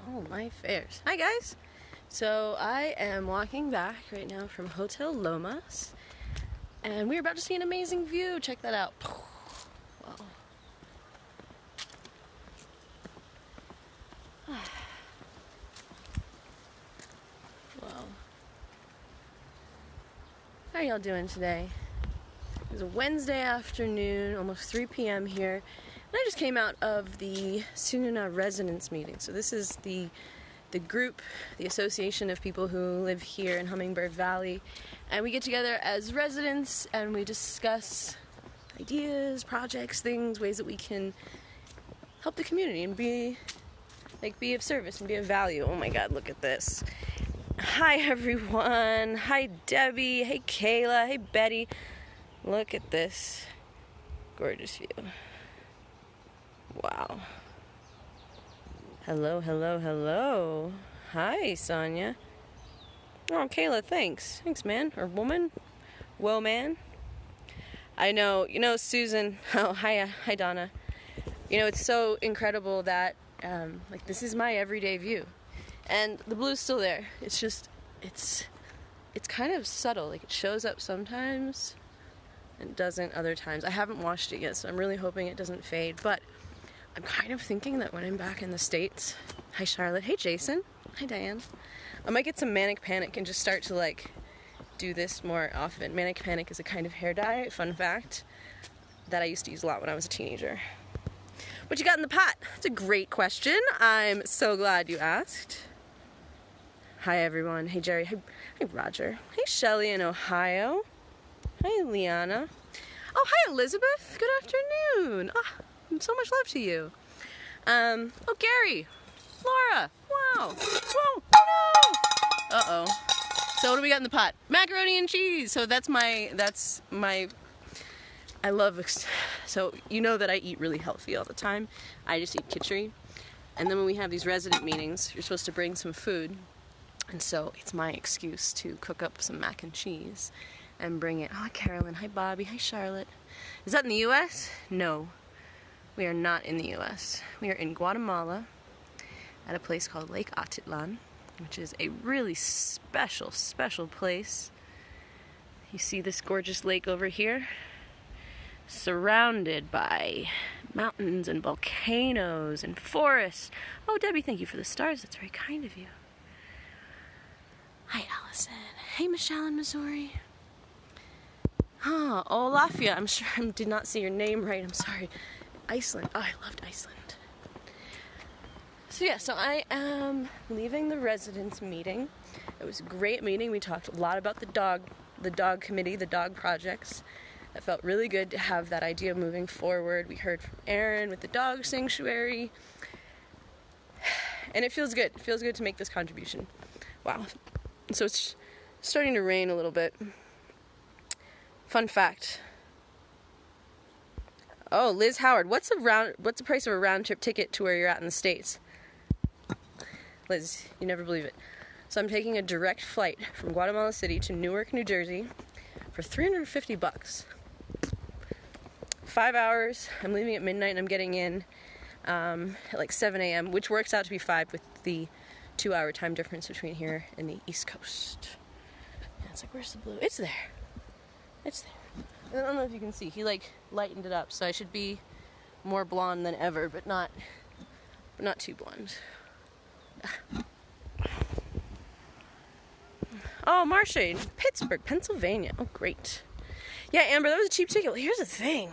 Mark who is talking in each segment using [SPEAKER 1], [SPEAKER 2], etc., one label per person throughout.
[SPEAKER 1] Oh, my fares. Hi, guys. So I am walking back right now from Hotel Lomas, and we're about to see an amazing view. Check that out. Wow. Wow. How are y'all doing today? It was a Wednesday afternoon, almost 3 p.m. here, and I just came out of the Sununa residence meeting. So this is the group, the association of people who live here in Hummingbird Valley, and we get together as residents and we discuss ideas, projects, things, ways that we can help the community and be of service and be of value. Oh my God, look at this. Hi everyone. Hi Debbie. Hey Kayla. Hey Betty. Look at this gorgeous view. Wow. Hello, hello, hello. Hi, Sonia. Oh, Kayla, thanks. Thanks, man. Or woman. Whoa, man. I know, Susan. Oh, hi Donna. It's so incredible that, this is my everyday view. And the blue's still there. It's just, it's kind of subtle. Like, it shows up sometimes and doesn't other times. I haven't washed it yet, so I'm really hoping it doesn't fade. But I'm kind of thinking that when I'm back in the States, hi Charlotte, hey Jason, hi Diane, I might get some Manic Panic and just start to do this more often. Manic Panic is a kind of hair dye, fun fact, that I used to use a lot when I was a teenager. What you got in the pot? That's a great question. I'm so glad you asked. Hi everyone, hey Jerry, hey Roger, hey Shelly in Ohio, hi Liana, oh hi Elizabeth, good afternoon. So much love to you. Oh, Gary, Laura, wow, whoa, no. Uh-oh. So what do we got in the pot? Macaroni and cheese. So that's my, I love, so you know that I eat really healthy all the time. I just eat khichdi. And then when we have these resident meetings, you're supposed to bring some food. And so it's my excuse to cook up some mac and cheese and bring it. Oh, hi Carolyn, hi Bobby, hi Charlotte. Is that in the U.S.? No. We are not in the U.S. We are in Guatemala at a place called Lake Atitlan, which is a really special, special place. You see this gorgeous lake over here? Surrounded by mountains and volcanoes and forests. Oh, Debbie, thank you for the stars. That's very kind of you. Hi, Allison. Hey, Michelle in Missouri. Oh, Olafia. I'm sure I did not see your name right. I'm sorry. Iceland. Oh, I loved Iceland. So yeah, I am leaving the residence meeting. It was a great meeting. We talked a lot about the dog committee, the dog projects. It felt really good to have that idea moving forward. We heard from Erin with the dog sanctuary. And it feels good. It feels good to make this contribution. Wow. So it's starting to rain a little bit. Fun fact. Oh, Liz Howard, what's the price of a round trip ticket to where you're at in the States? Liz, you never believe it. So I'm taking a direct flight from Guatemala City to Newark, New Jersey for $350. 5 hours. I'm leaving at midnight and I'm getting in at 7 a.m., which works out to be 5 with the 2-hour time difference between here and the East Coast. And it's where's the blue? It's there. It's there. I don't know if you can see. He lightened it up, so I should be more blonde than ever, but not too blonde. Oh, Marcia in Pittsburgh, Pennsylvania. Oh, great. Yeah, Amber, that was a cheap ticket. Well, here's the thing.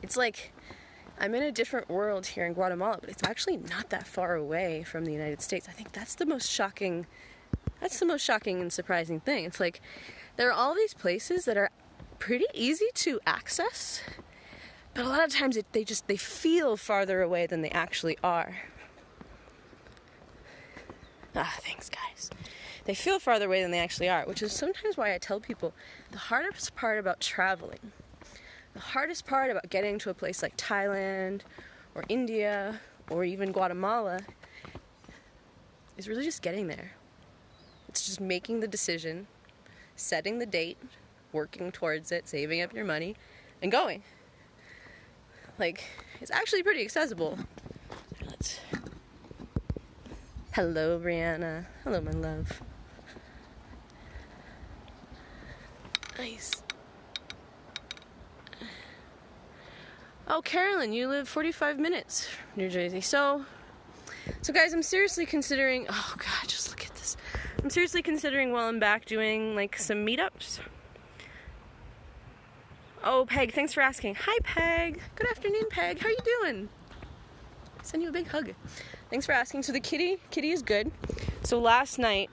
[SPEAKER 1] It's I'm in a different world here in Guatemala, but it's actually not that far away from the United States. I think that's the most shocking and surprising thing. It's there are all these places that are pretty easy to access, but a lot of times they feel farther away than they actually are. Thanks, guys. They feel farther away than they actually are, which is sometimes why I tell people the hardest part about traveling, the hardest part about getting to a place like Thailand or India or even Guatemala is really just getting there. It's just making the decision, setting the date, working towards it, saving up your money, and going. It's actually pretty accessible. Hello, Brianna. Hello, my love. Nice. Oh, Carolyn, you live 45 minutes from New Jersey. So guys, I'm seriously considering, oh God, just look at this. I'm seriously considering while I'm back doing like some meetups. Oh, Peg, thanks for asking. Hi, Peg. Good afternoon, Peg. How are you doing? Send you a big hug. Thanks for asking. So the kitty is good. So last night,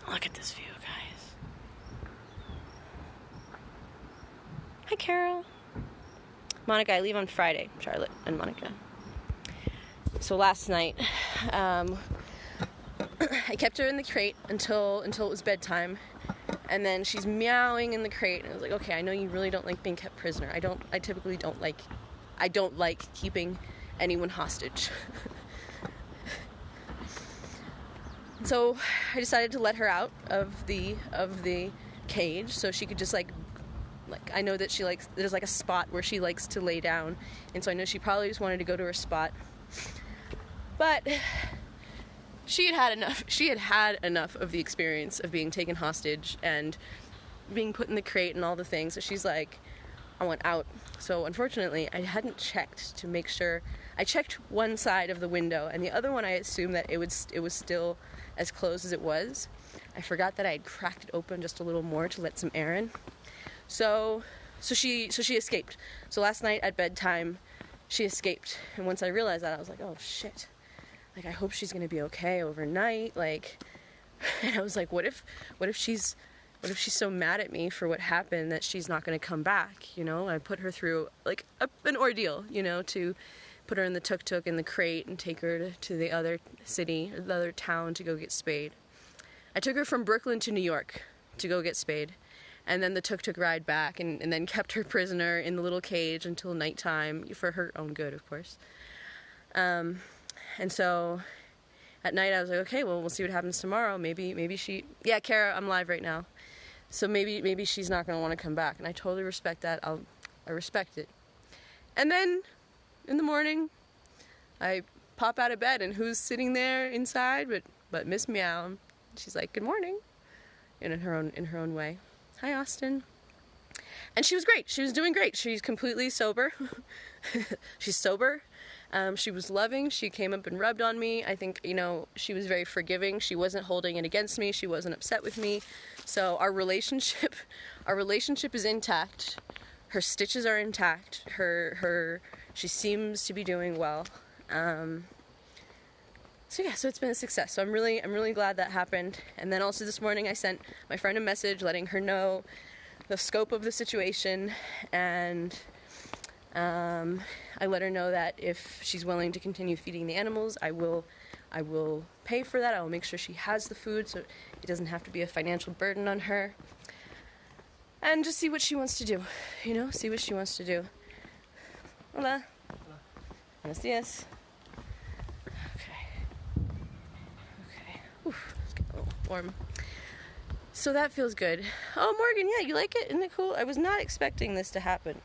[SPEAKER 1] look at this view, guys. Hi, Carol. Monica, I leave on Friday. Charlotte and Monica. So last night, I kept her in the crate until it was bedtime, and then she's meowing in the crate, and I was like, okay, I know you really don't like being kept prisoner. I typically don't like keeping anyone hostage. So I decided to let her out of the cage so she could just like I know that there's like a spot where she likes to lay down, and so I know she probably just wanted to go to her spot. But she had had enough of the experience of being taken hostage and being put in the crate and all the things. So she's like, I want out. So unfortunately, I hadn't checked to make sure. I checked one side of the window, and the other one I assumed that it was still as closed as it was. I forgot that I had cracked it open just a little more to let some air in. So she escaped. So last night at bedtime, she escaped. And once I realized that, I was like, oh shit. Like, I hope she's gonna be okay overnight. Like, and I was like, what if she's so mad at me for what happened that she's not gonna come back? You know, I put her through like an ordeal. You know, to put her in the tuk-tuk in the crate and take her to the other city, or the other town to go get spayed. I took her from Brooklyn to New York to go get spayed, and then the tuk-tuk ride back, and then kept her prisoner in the little cage until nighttime for her own good, of course. And so at night I was like, okay, well, we'll see what happens tomorrow. Maybe she, yeah, Kara, I'm live right now. So maybe she's not going to want to come back. And I totally respect that. I respect it. And then in the morning, I pop out of bed, and who's sitting there inside but Miss Meow. She's like, good morning, in her own way. Hi, Austin. And she was great. She was doing great. She's completely sober. She's sober. She was loving. She came up and rubbed on me. I think, she was very forgiving. She wasn't holding it against me. She wasn't upset with me. So our relationship is intact. Her stitches are intact. She seems to be doing well. So it's been a success. So I'm really glad that happened. And then also this morning I sent my friend a message letting her know the scope of the situation, and I let her know that if she's willing to continue feeding the animals, I will pay for that. I will make sure she has the food so it doesn't have to be a financial burden on her. And just see what she wants to do. See what she wants to do. Hola. Buenos dias. Okay. Oof, it's getting a little warm. So that feels good. Oh, Morgan, yeah, you like it? Isn't it cool? I was not expecting this to happen.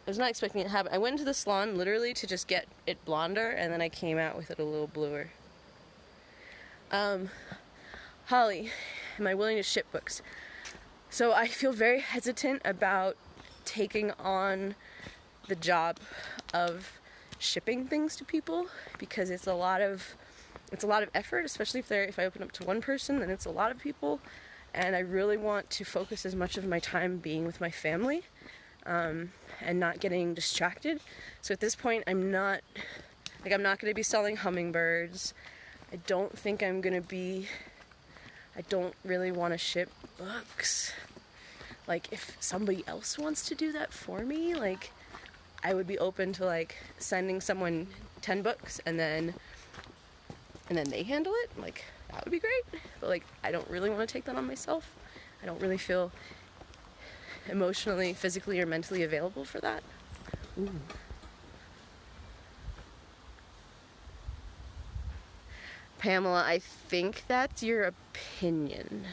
[SPEAKER 1] I went into the salon literally to just get it blonder, and then I came out with it a little bluer. Holly, am I willing to ship books? So I feel very hesitant about taking on the job of shipping things to people, because it's a lot of effort, especially if I open up to one person, then it's a lot of people, and I really want to focus as much of my time being with my family, and not getting distracted. So at this point, I'm not going to be selling hummingbirds. I don't really want to ship books. Like, if somebody else wants to do that for me, like, I would be open to like sending someone 10 books and then they handle it. Like, that would be great. But like, I don't really want to take that on myself. I don't really feel emotionally, physically, or mentally available for that. Ooh. Pamela, I think that's your opinion.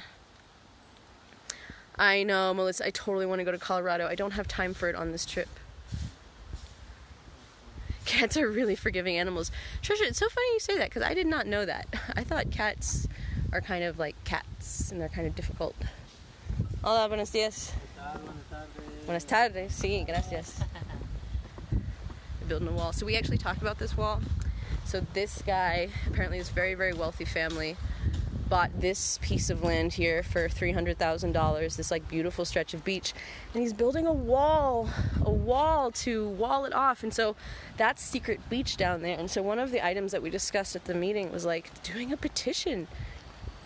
[SPEAKER 1] I know, Melissa, I totally want to go to Colorado. I don't have time for it on this trip. Cats are really forgiving animals. Trisha, it's so funny you say that, because I did not know that. I thought cats are kind of like cats, and they're kind of difficult. Hola, buenos días. Buenas tardes. Sí, gracias. They're building a wall. So we actually talked about this wall. So this guy, apparently this very, very wealthy family, bought this piece of land here for $300,000, this like beautiful stretch of beach, and he's building a wall to wall it off. And so that's secret beach down there. And so one of the items that we discussed at the meeting was like doing a petition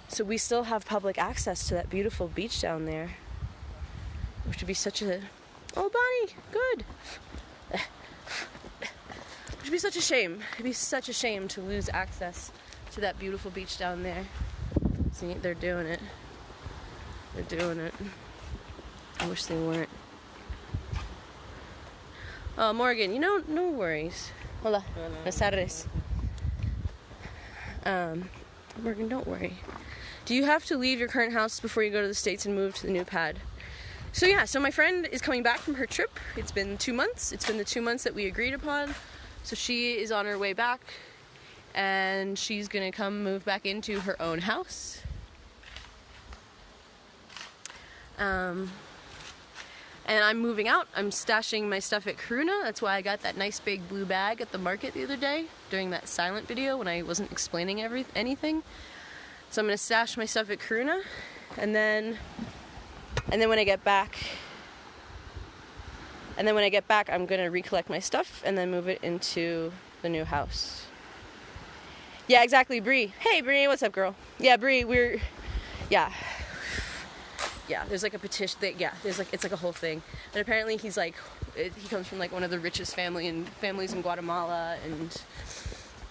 [SPEAKER 1] so we still have public access to that beautiful beach down there, which would be such a Bonnie, good. Which would be such a shame. It'd be such a shame to lose access to that beautiful beach down there. See, they're doing it. They're doing it. I wish they weren't. Oh, Morgan, no worries. Hola. Buenas tardes. Morgan, don't worry. Do you have to leave your current house before you go to the States and move to the new pad? So my friend is coming back from her trip. It's been 2 months. It's been the 2 months that we agreed upon. So she is on her way back, and she's gonna come move back into her own house. And I'm moving out. I'm stashing my stuff at Karuna. That's why I got that nice big blue bag at the market the other day during that silent video when I wasn't explaining anything. So I'm gonna stash my stuff at Karuna, and then when I get back, I'm gonna recollect my stuff and then move it into the new house. Yeah, exactly, Bree. Hey, Bree, what's up, girl? Yeah, Bree, there's like a petition. It's like a whole thing. And apparently he comes from like one of the richest families in Guatemala, and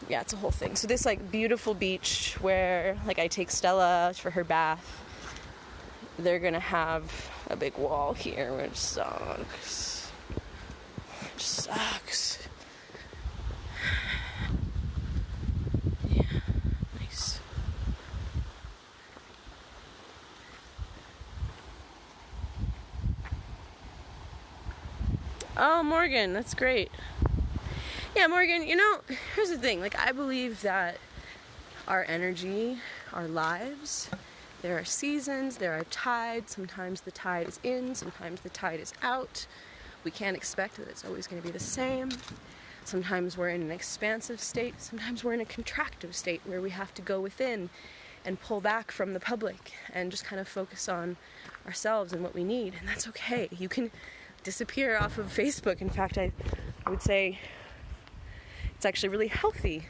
[SPEAKER 1] yeah, it's a whole thing. So this like beautiful beach where like I take Stella for her bath, they're gonna have a big wall here, which sucks. Yeah, nice. Oh, Morgan, that's great. Yeah, Morgan, here's the thing. Like, I believe that our energy, our lives, there are seasons, there are tides. Sometimes the tide is in, sometimes the tide is out. We can't expect that it's always going to be the same. Sometimes we're in an expansive state. Sometimes we're in a contractive state where we have to go within and pull back from the public and just kind of focus on ourselves and what we need. And that's okay. You can disappear off of Facebook. In fact, I would say it's actually really healthy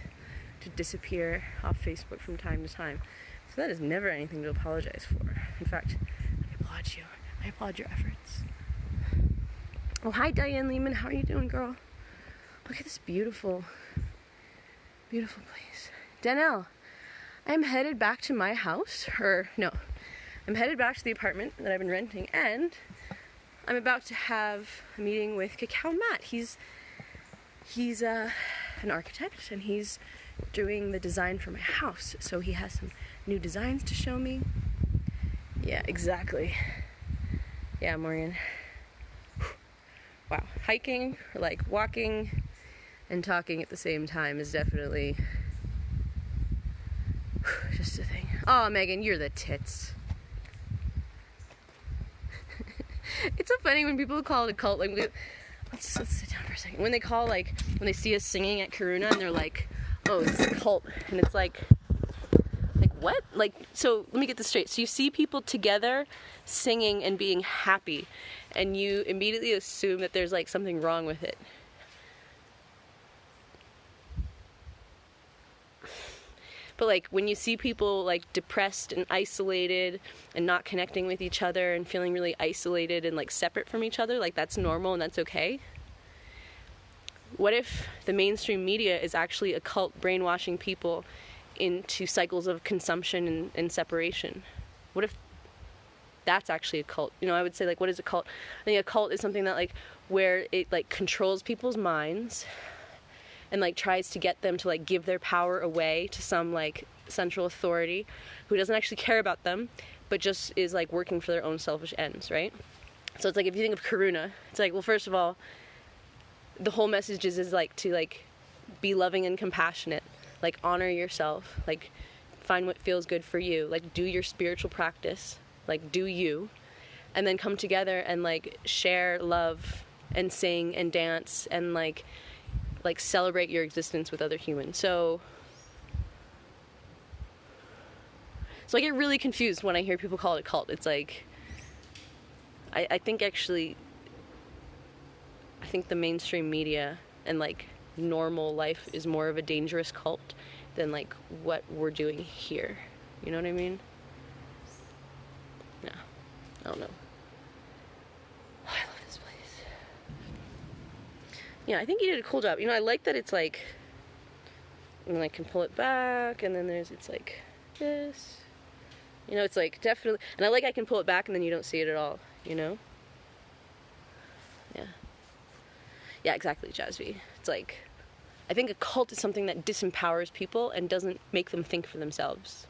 [SPEAKER 1] to disappear off Facebook from time to time. So that is never anything to apologize for. In fact, I applaud you. I applaud your efforts. Oh, hi, Diane Lehman. How are you doing, girl? Look at this beautiful, beautiful place. Danelle, I'm headed back to my house. I'm headed back to the apartment that I've been renting, and I'm about to have a meeting with Cacao Matt. He's an architect, and he's doing the design for my house. So he has some new designs to show me. Yeah, exactly. Yeah, Morgan. Wow, hiking, or like walking and talking at the same time is definitely just a thing. Oh, Megan, you're the tits. It's so funny when people call it a cult. Like, let's sit down for a second. When they see us singing at Karuna and they're like, "Oh, it's a cult," and it's like what? Like, so let me get this straight. So you see people together singing and being happy, and you immediately assume that there's like something wrong with it. But like when you see people like depressed and isolated and not connecting with each other and feeling really isolated and like separate from each other, like that's normal and that's okay. What if the mainstream media is actually a cult brainwashing people into cycles of consumption and separation? What if that's actually a cult? I would say, like, what is a cult? I think a cult is something that like where it like controls people's minds and like tries to get them to like give their power away to some like central authority who doesn't actually care about them but just is like working for their own selfish ends, right? So it's like if you think of Karuna, it's like, well, first of all, the whole message is like to like be loving and compassionate, like honor yourself, like find what feels good for you, like do your spiritual practice, like do you, and then come together and like share love and sing and dance and like celebrate your existence with other humans. So I get really confused when I hear people call it a cult. It's like, I think actually, I think the mainstream media and like normal life is more of a dangerous cult than like what we're doing here. You know what I mean? Yeah. I don't know. Oh, I love this place. Yeah, I think he did a cool job. You know, I like that it's like, and I can pull it back, and then it's like this. You know, it's like definitely, and I can pull it back and then you don't see it at all, you know? Yeah. Yeah, exactly, Jasby. It's like, I think a cult is something that disempowers people and doesn't make them think for themselves.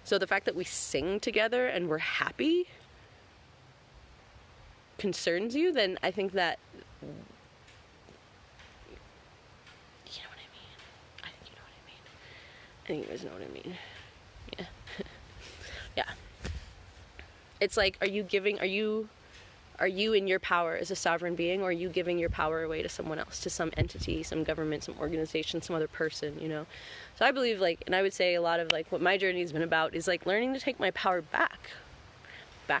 [SPEAKER 1] So the fact that we sing together and we're happy concerns you, then I think that, you know what I mean? I think you know what I mean. I think you guys know what I mean. Yeah. Yeah. It's like, are you in your power as a sovereign being, or are you giving your power away to someone else, to some entity, some government, some organization, some other person, you know? So I believe, like, and I would say a lot of, like, what my journey has been about is, like, learning to take my power back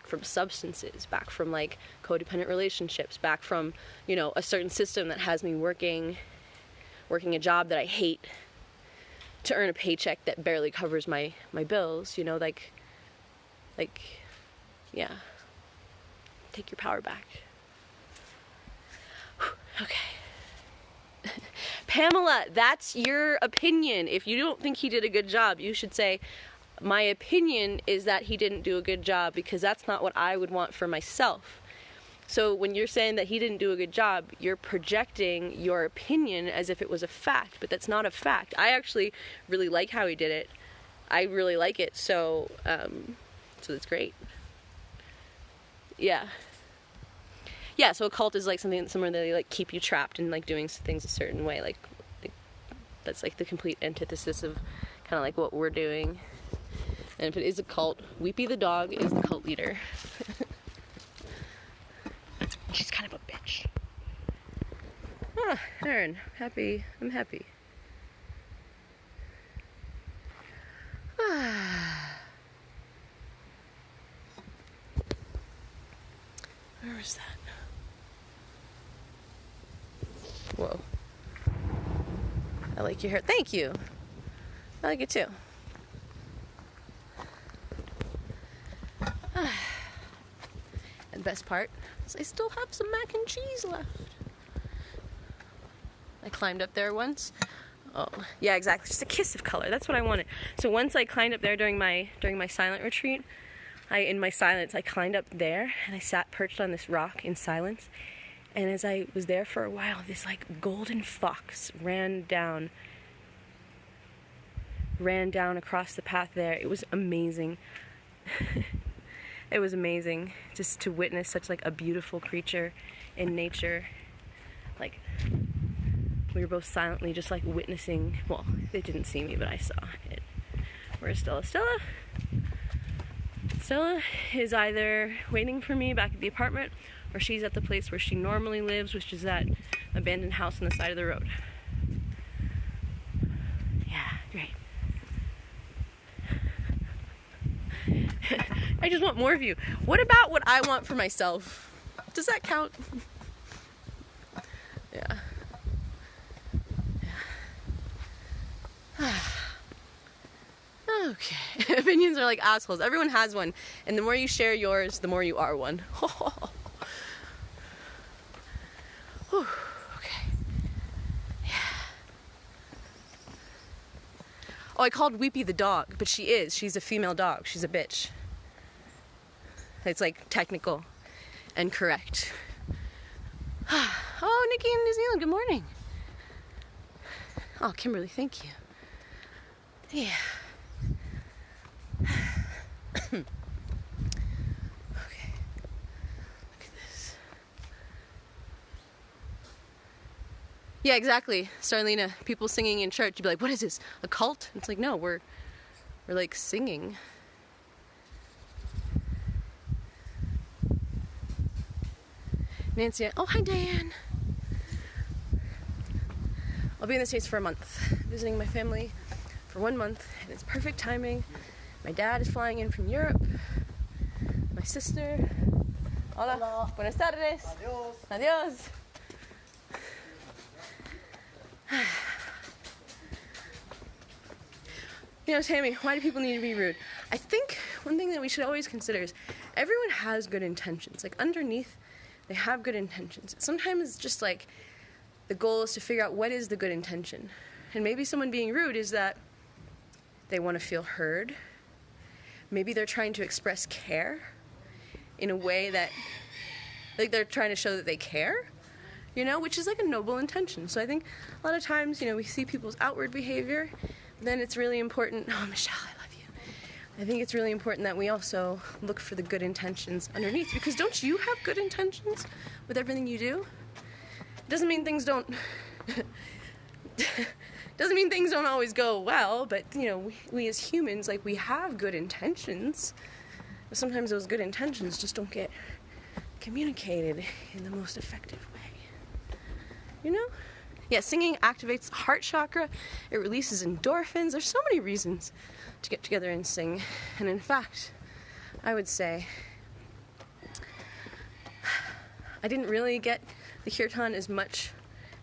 [SPEAKER 1] from substances, back from, like, codependent relationships, back from, you know, a certain system that has me working a job that I hate to earn a paycheck that barely covers my bills, you know, like, yeah. Take your power back. Whew, okay. Pamela, that's your opinion. If you don't think he did a good job, you should say, my opinion is that he didn't do a good job, because that's not what I would want for myself. So when you're saying that he didn't do a good job, you're projecting your opinion as if it was a fact, but that's not a fact. I actually really like how he did it. I really like it, so that's great. Yeah. Yeah, so a cult is like somewhere that they like keep you trapped and like doing things a certain way, like that's like the complete antithesis of kind of like what we're doing. And if it is a cult, Weepy the dog is the cult leader. She's kind of a bitch. Ah, Aaron, happy. I'm happy. Ah. Where was that? Whoa. I like your hair. Thank you. I like it too. And the best part is I still have some mac and cheese left. I climbed up there once. Oh, yeah, exactly. Just a kiss of color. That's what I wanted. So once I climbed up there during my silent retreat, in my silence, I climbed up there and I sat perched on this rock in silence. And as I was there for a while, this like golden fox ran down across the path there. It was amazing. It was amazing just to witness such like a beautiful creature in nature. Like, we were both silently just like witnessing. Well, they didn't see me, but I saw it. Where's Stella? Stella is either waiting for me back at the apartment, or she's at the place where she normally lives, which is that abandoned house on the side of the road. Yeah, great. I just want more of you. What about what I want for myself? Does that count? Yeah. Okay. Opinions are like assholes. Everyone has one. And the more you share yours, the more you are one. Whew. Okay. Yeah. Oh, I called Weepy the dog, but she's a female dog. She's a bitch. It's like technical and correct. Oh, Nikki in New Zealand, good morning. Oh, Kimberly, thank you. Yeah. Okay. Look at this. Yeah, exactly. Starlina, people singing in church, you'd be like, what is this, a cult? It's like, no, we're like singing. Nancy, oh, hi, Diane. I'll be in the States for a month, visiting my family for 1 month, and it's perfect timing. My dad is flying in from Europe. My sister. Hola. Hola. Buenas tardes.
[SPEAKER 2] Adios.
[SPEAKER 1] Adios. You know, Tammy, why do people need to be rude? I think one thing that we should always consider is everyone has good intentions. Like, underneath, they have good intentions. Sometimes it's just like the goal is to figure out what is the good intention. And maybe someone being rude is that they want to feel heard. Maybe they're trying to express care in a way that, like, they're trying to show that they care, you know, which is like a noble intention. So I think a lot of times, you know, we see people's outward behavior, then it's really important. Oh, Michelle, I love you. I think it's really important that we also look for the good intentions underneath, because don't you have good intentions with everything you do? It doesn't mean things don't doesn't mean things don't always go well, but, you know, we as humans, like, we have good intentions, but sometimes those good intentions just don't get communicated in the most effective way, you know? Yeah, singing activates the heart chakra, it releases endorphins. There's so many reasons to get together and sing, and in fact, I would say I didn't really get the kirtan as much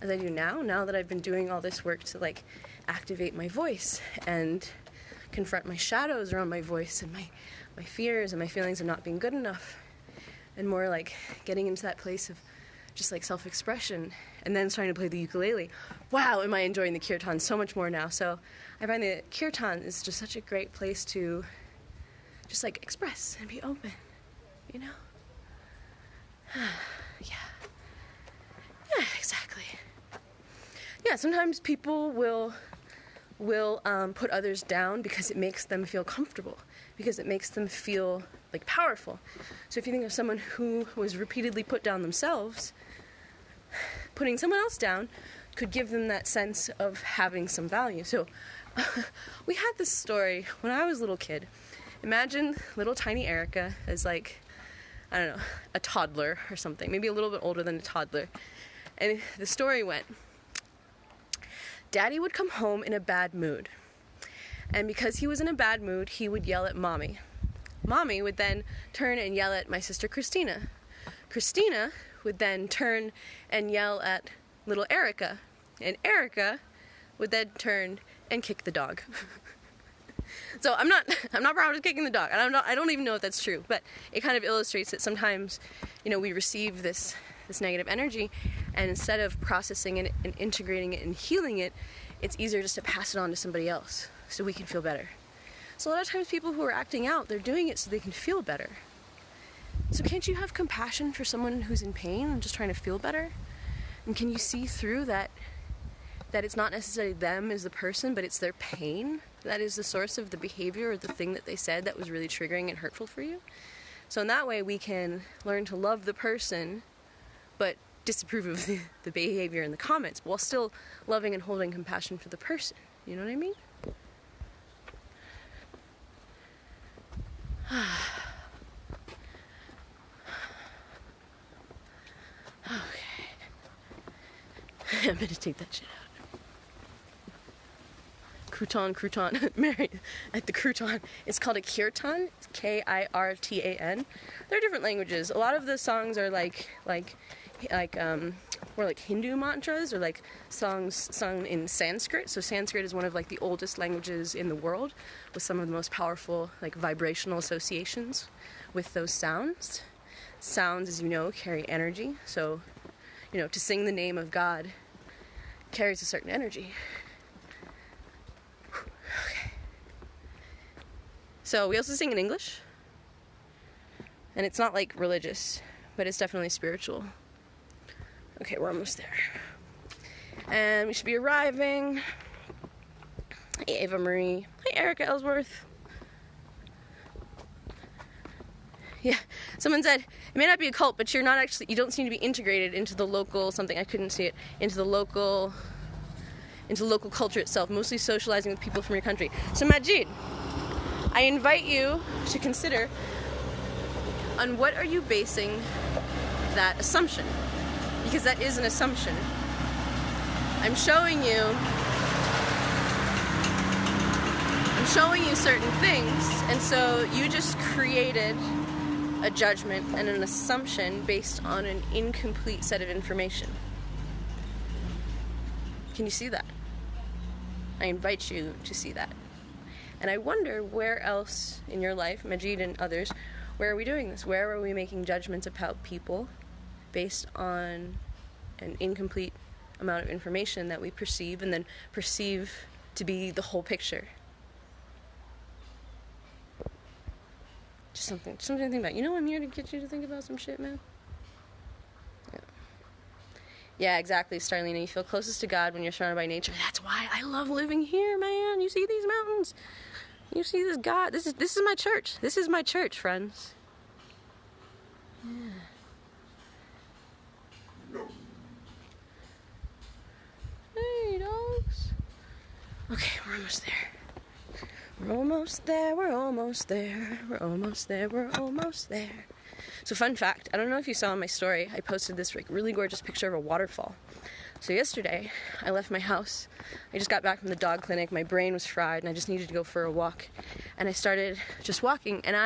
[SPEAKER 1] as I do now that I've been doing all this work to, like, activate my voice and confront my shadows around my voice and my fears and my feelings of not being good enough, and more like getting into that place of just like self-expression, and then starting to play the ukulele. Wow, am I enjoying the kirtan so much more now. So I find that kirtan is just such a great place to just like express and be open, you know? Yeah, exactly. Yeah, sometimes people will put others down because it makes them feel comfortable, because it makes them feel like powerful. So if you think of someone who was repeatedly put down themselves, putting someone else down could give them that sense of having some value. So we had this story when I was a little kid. Imagine little tiny Erica as, like, I don't know, a toddler or something, maybe a little bit older than a toddler. And the story went, Daddy would come home in a bad mood. And because he was in a bad mood, he would yell at Mommy. Mommy would then turn and yell at my sister Christina. Christina would then turn and yell at little Erica. And Erica would then turn and kick the dog. So I'm not proud of kicking the dog. I don't even know if that's true, but it kind of illustrates that sometimes, you know, we receive this negative energy, and instead of processing it and integrating it and healing it, it's easier just to pass it on to somebody else so we can feel better. So a lot of times people who are acting out, they're doing it so they can feel better. So can't you have compassion for someone who's in pain and just trying to feel better? And can you see through that it's not necessarily them as the person, but it's their pain that is the source of the behavior or the thing that they said that was really triggering and hurtful for you? So in that way, we can learn to love the person, but disapprove of the behavior and the comments, while still loving and holding compassion for the person. You know what I mean? Okay. I'm gonna take that shit out. Crouton. Mary, at the crouton. It's called a kirtan. It's Kirtan. There are different languages. A lot of the songs are like more like Hindu mantras, or like songs sung in Sanskrit. So Sanskrit is one of like the oldest languages in the world, with some of the most powerful like vibrational associations with those sounds. Sounds, as you know, carry energy. So, you know, to sing the name of God carries a certain energy. Okay. So we also sing in English, and it's not like religious, but it's definitely spiritual. Okay, we're almost there. And we should be arriving. Hey, Ava Marie. Hi, Erica Ellsworth. Yeah, someone said, it may not be a cult, but you don't seem to be integrated into the local, something, I couldn't see it, into local culture itself, mostly socializing with people from your country. So Majid, I invite you to consider, on what are you basing that assumption? Because that is an assumption. I'm showing you certain things, and so you just created a judgment and an assumption based on an incomplete set of information. Can you see that? I invite you to see that. And I wonder where else in your life, Majid and others, where are we doing this? Where are we making judgments about people based on an incomplete amount of information that we perceive and then perceive to be the whole picture? Just something to think about. You know, I'm here to get you to think about some shit, man. Yeah, exactly, Starlina. You feel closest to God when you're surrounded by nature. That's why I love living here, man. You see these mountains? You see this God? This is my church. This is my church, friends. Yeah. Hey, dogs. Okay, we're almost there. We're almost there, we're almost there, we're almost there, we're almost there. So fun fact, I don't know if you saw in my story, I posted this really gorgeous picture of a waterfall. So yesterday, I left my house. I just got back from the dog clinic, my brain was fried, and I just needed to go for a walk. And I started just walking, and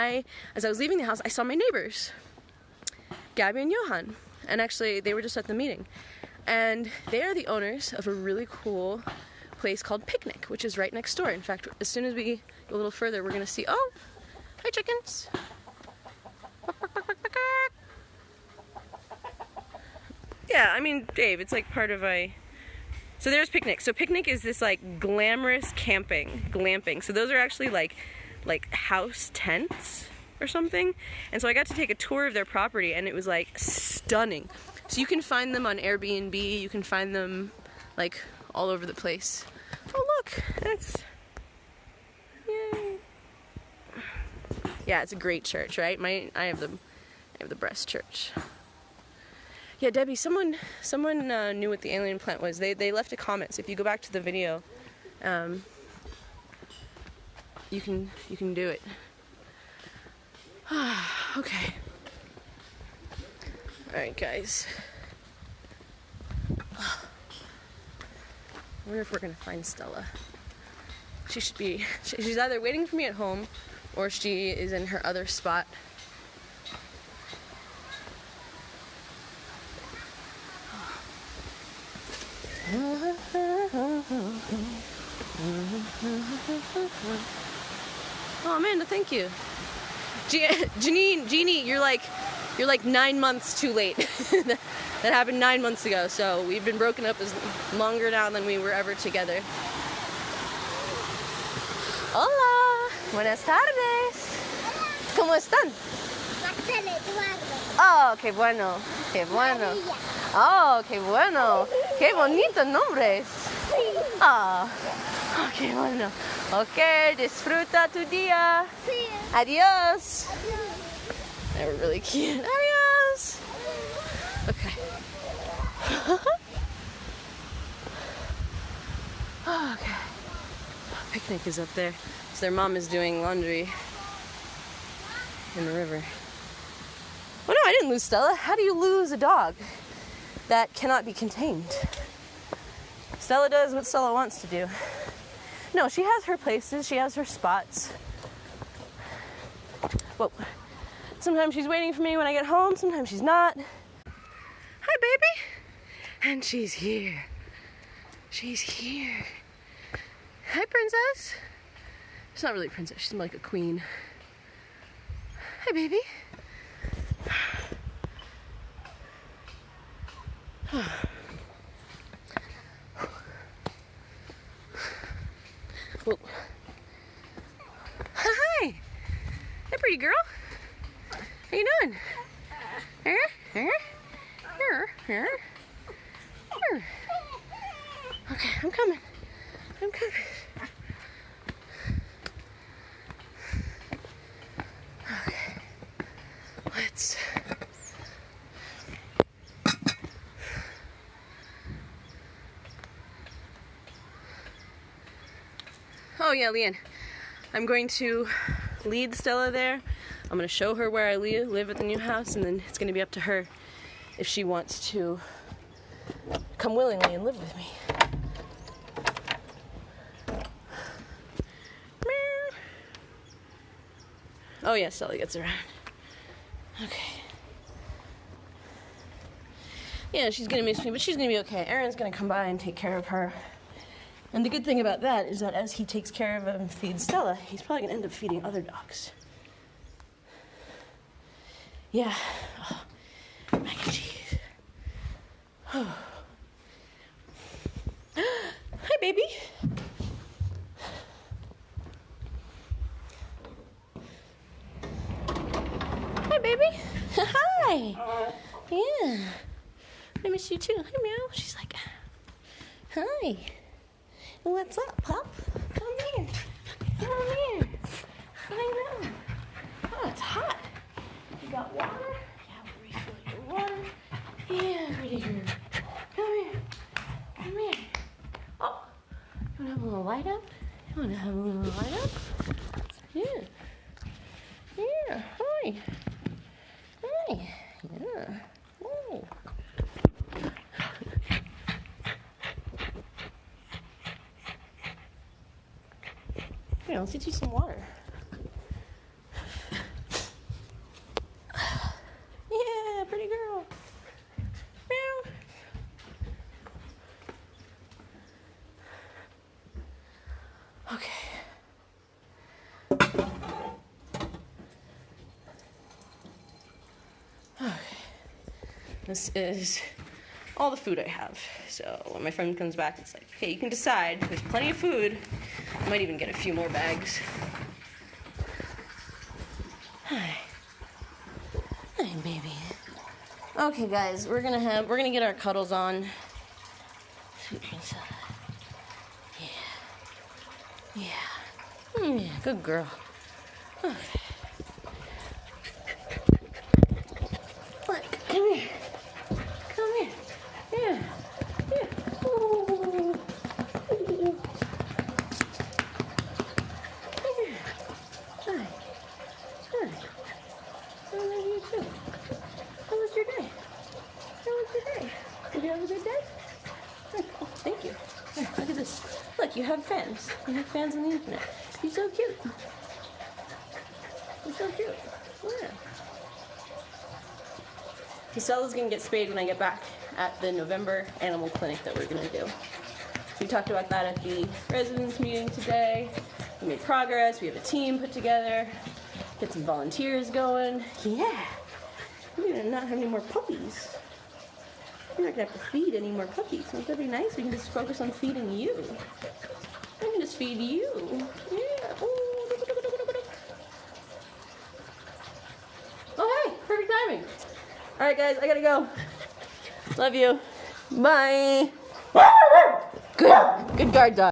[SPEAKER 1] as I was leaving the house, I saw my neighbors, Gabby and Johan. And actually, they were just at the meeting. And they are the owners of a really cool place called Picnic, which is right next door. In fact, as soon as we go a little further, we're gonna see, oh, hi chickens. Yeah, I mean, Dave, it's like part of so there's Picnic. So Picnic is this like glamorous glamping. So those are actually like house tents or something. And so I got to take a tour of their property, and it was like stunning. So you can find them on Airbnb, you can find them like all over the place. Oh look, yay. Yeah, it's a great church, right? I have the breast church. Yeah, Debbie, someone knew what the alien plant was. They left a comment. So if you go back to the video, you can do it. Okay. All right, guys. I wonder if we're gonna find Stella. She's either waiting for me at home, or she is in her other spot. Oh, Amanda, thank you. Jeannie, you're like 9 months too late. That happened 9 months ago, so we've been broken up longer now than we were ever together. Hola, buenas tardes. ¿Cómo están? Oh, qué bueno, qué bueno. Oh, qué bueno. Qué bonito nombres. Oh, qué bueno. Okay, disfruta tu día. Adios. They were really cute. Adios. Okay. Okay. Picnic is up there. So their mom is doing laundry in the river. Oh no, I didn't lose Stella. How do you lose a dog that cannot be contained? Stella does what Stella wants to do. No, she has her places. She has her spots. Whoa. Sometimes she's waiting for me when I get home. Sometimes she's not. Hi, baby. And she's here. She's here. Hi, princess. She's not really a princess. She's more like a queen. Hi, baby. Whoa. Hi. Hey, pretty girl. How you doing? Here, here, here, here, here. Okay, I'm coming. I'm coming. Okay. Oh yeah, Leanne. I'm going to lead Stella there. I'm going to show her where I live at the new house, and then it's going to be up to her if she wants to come willingly and live with me. Oh yeah, Stella gets around. Okay. Yeah, she's gonna miss me, but she's gonna be okay. Aaron's gonna come by and take care of her. And the good thing about that is that as he takes care of and feeds Stella, he's probably gonna end up feeding other dogs. Yeah. Oh, mac and cheese. Oh. Hi, baby. Hi, baby. Hi. Yeah. I miss you too. Hi, Meow. She's like, hi. What's up, pup? Come here. Come here. I know. Oh, it's hot. You got water? Yeah, refill your water. Yeah, pretty good. Come here. Come here. Oh, you want to have a little light up? You want to have a little light up? Yeah. Yeah. Hi. Hi. Yeah. Oh. Here, let's get you some water. Yeah, pretty girl. Meow. Okay. Okay. This is all the food I have. So when my friend comes back, it's like, okay, you can decide. There's plenty of food. I might even get a few more bags. Hi. Hi, baby. Okay, guys, we're gonna get our cuddles on. Sweet princess. Yeah. Yeah. Yeah, good girl. Okay. Look, come here. Come here. Yeah. Yeah. Ooh. Ooh. Here. Hi. Hi. I love you too. How was your day? How was your day? Did you have a good day? Oh, thank you. Here, look at this. Look, you have fans. You have fans on the internet. You're so cute. You're so cute. Yeah. Stella's gonna get spayed when I get back at the November animal clinic that we're gonna do. So we talked about that at the residents meeting today. We made progress. We have a team put together. Get some volunteers going. Yeah. We're gonna not have any more puppies. We're not gonna have to feed any more puppies. Won't that be nice? We can just focus on feeding you. I can just feed you. Yeah. Ooh. Oh, hey, perfect timing. All right, guys, I gotta go. Love you. Bye. Good guard dog.